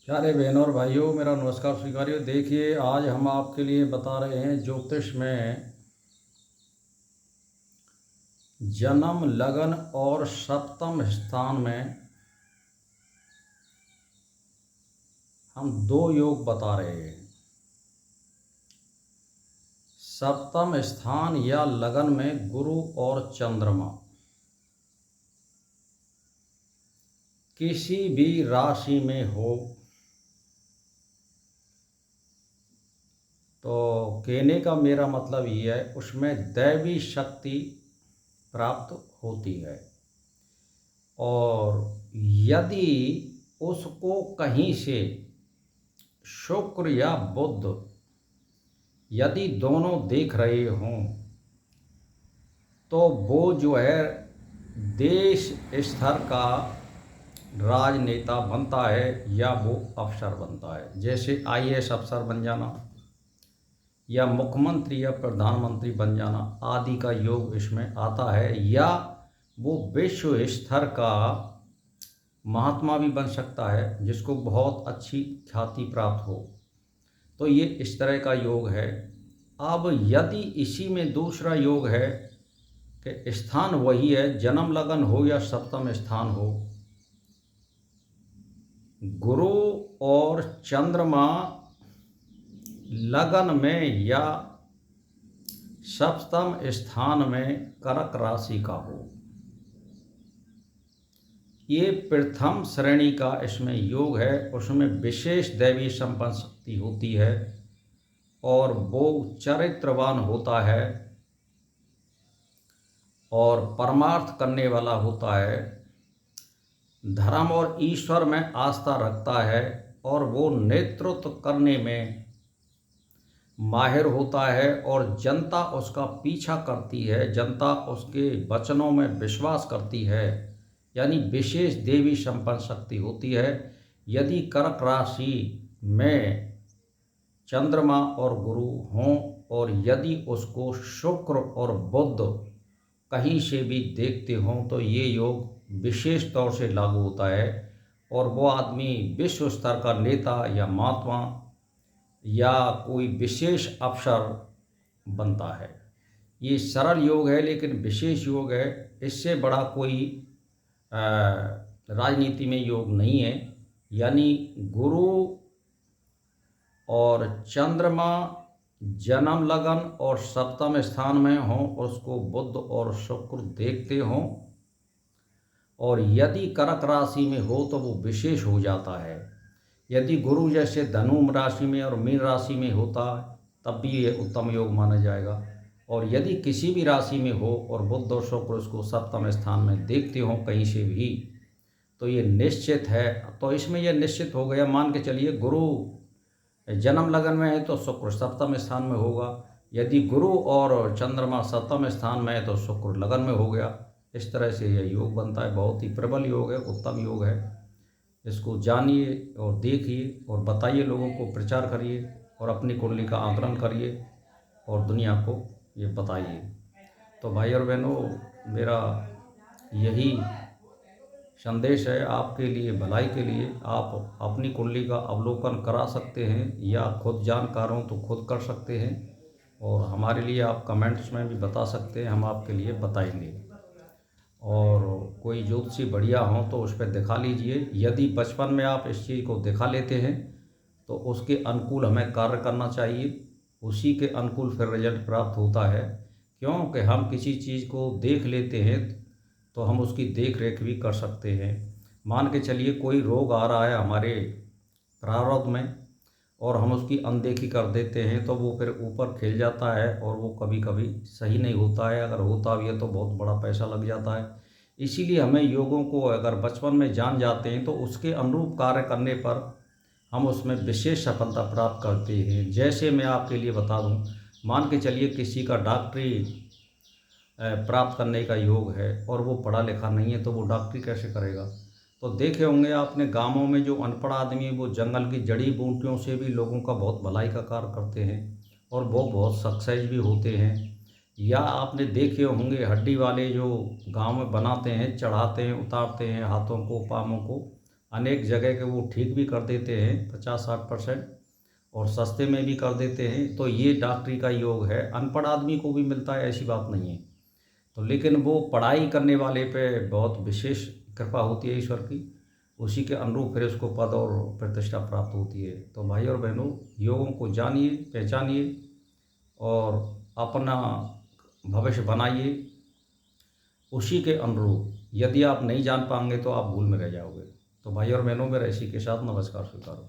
प्यारे बहनों और भाइयों, मेरा नमस्कार स्वीकारियो। देखिए, आज हम आपके लिए बता रहे हैं ज्योतिष में जन्म, लगन और सप्तम स्थान में हम दो योग बता रहे हैं। सप्तम स्थान या लगन में गुरु और चंद्रमा किसी भी राशि में हो तो कहने का मेरा मतलब ये है, उसमें दैवी शक्ति प्राप्त होती है। और यदि उसको कहीं से शुक्र या बुध यदि दोनों देख रहे हों तो वो जो है देश स्तर का राजनेता बनता है या वो अफसर बनता है। जैसे आईएएस अफसर बन जाना या मुख्यमंत्री या प्रधानमंत्री बन जाना आदि का योग इसमें आता है। या वो विश्व स्तर का महात्मा भी बन सकता है जिसको बहुत अच्छी ख्याति प्राप्त हो। तो ये इस तरह का योग है। अब यदि इसी में दूसरा योग है कि स्थान वही है, जन्म लगन हो या सप्तम स्थान हो, गुरु और चंद्रमा लगन में या सप्तम स्थान में कर्क राशि का हो, ये प्रथम श्रेणी का इसमें योग है। उसमें विशेष दैवी संपन्न शक्ति होती है और वो चरित्रवान होता है और परमार्थ करने वाला होता है, धर्म और ईश्वर में आस्था रखता है और वो नेतृत्व करने में माहिर होता है और जनता उसका पीछा करती है, जनता उसके वचनों में विश्वास करती है। यानी विशेष देवी संपन्न शक्ति होती है। यदि कर्क राशि में चंद्रमा और गुरु हों और यदि उसको शुक्र और बुध कहीं से भी देखते हों तो ये योग विशेष तौर से लागू होता है और वो आदमी विश्व स्तर का नेता या महात्मा या कोई विशेष अफसर बनता है। ये सरल योग है लेकिन विशेष योग है। इससे बड़ा कोई राजनीति में योग नहीं है। यानी गुरु और चंद्रमा जन्म लगन और सप्तम स्थान में हों, उसको बुध और शुक्र देखते हों और यदि कर्क राशि में हो तो वो विशेष हो जाता है। यदि गुरु जैसे धनु राशि में और मीन राशि में होता तब भी ये उत्तम योग माना जाएगा। और यदि किसी भी राशि में हो और बुध और शुक्र उसको सप्तम स्थान में देखते हों कहीं से भी तो ये निश्चित है। तो इसमें यह निश्चित हो गया, मान के चलिए गुरु जन्म लगन में है तो शुक्र सप्तम स्थान में होगा। यदि गुरु और चंद्रमा सप्तम स्थान में है तो शुक्र लगन में हो गया। इस तरह से यह योग बनता है। बहुत ही प्रबल योग है, उत्तम योग है। इसको जानिए और देखिए और बताइए, लोगों को प्रचार करिए और अपनी कुंडली का आकलन करिए और दुनिया को ये बताइए। तो भाई और बहनों, मेरा यही संदेश है आपके लिए, भलाई के लिए। आप अपनी कुंडली का अवलोकन करा सकते हैं या खुद जानकार हों तो खुद कर सकते हैं और हमारे लिए आप कमेंट्स में भी बता सकते हैं, हम आपके लिए बताएंगे। और कोई ज्योतिषी बढ़िया हो तो उस पर दिखा लीजिए। यदि बचपन में आप इस चीज़ को दिखा लेते हैं तो उसके अनुकूल हमें कार्य करना चाहिए, उसी के अनुकूल फिर रिजल्ट प्राप्त होता है। क्योंकि हम किसी चीज़ को देख लेते हैं तो हम उसकी देख रेख भी कर सकते हैं। मान के चलिए कोई रोग आ रहा है हमारे प्रारब्ध में और हम उसकी अनदेखी कर देते हैं तो वो फिर ऊपर खिल जाता है और वो कभी कभी सही नहीं होता है। अगर होता भी है तो बहुत बड़ा पैसा लग जाता है। इसीलिए हमें योगों को अगर बचपन में जान जाते हैं तो उसके अनुरूप कार्य करने पर हम उसमें विशेष सफलता प्राप्त करते हैं। जैसे मैं आपके लिए बता दूं, मान के चलिए किसी का डॉक्टरी प्राप्त करने का योग है और वो पढ़ा लिखा नहीं है तो वो डॉक्टरी कैसे करेगा। तो देखे होंगे आपने गांवों में जो अनपढ़ आदमी है वो जंगल की जड़ी बूटियों से भी लोगों का बहुत भलाई का कार्य करते हैं और वो बहुत सक्सेस भी होते हैं। या आपने देखे होंगे हड्डी वाले जो गांव में बनाते हैं, चढ़ाते हैं, उतारते हैं हाथों को पाँवों को, अनेक जगह के वो ठीक भी कर देते हैं 50-60%, और सस्ते में भी कर देते हैं। तो ये डॉक्टरी का योग है, अनपढ़ आदमी को भी मिलता है, ऐसी बात नहीं है। तो लेकिन वो पढ़ाई करने वाले पे बहुत विशेष कृपा होती है ईश्वर की, उसी के अनुरूप फिर उसको पद और प्रतिष्ठा प्राप्त होती है। तो भाई और बहनों, योगों को जानिए, पहचानिए और अपना भविष्य बनाइए उसी के अनुरूप। यदि आप नहीं जान पाएंगे तो आप भूल में रह जाओगे। तो भाई और बहनों, मेरा इसी के साथ नमस्कार स्वीकार।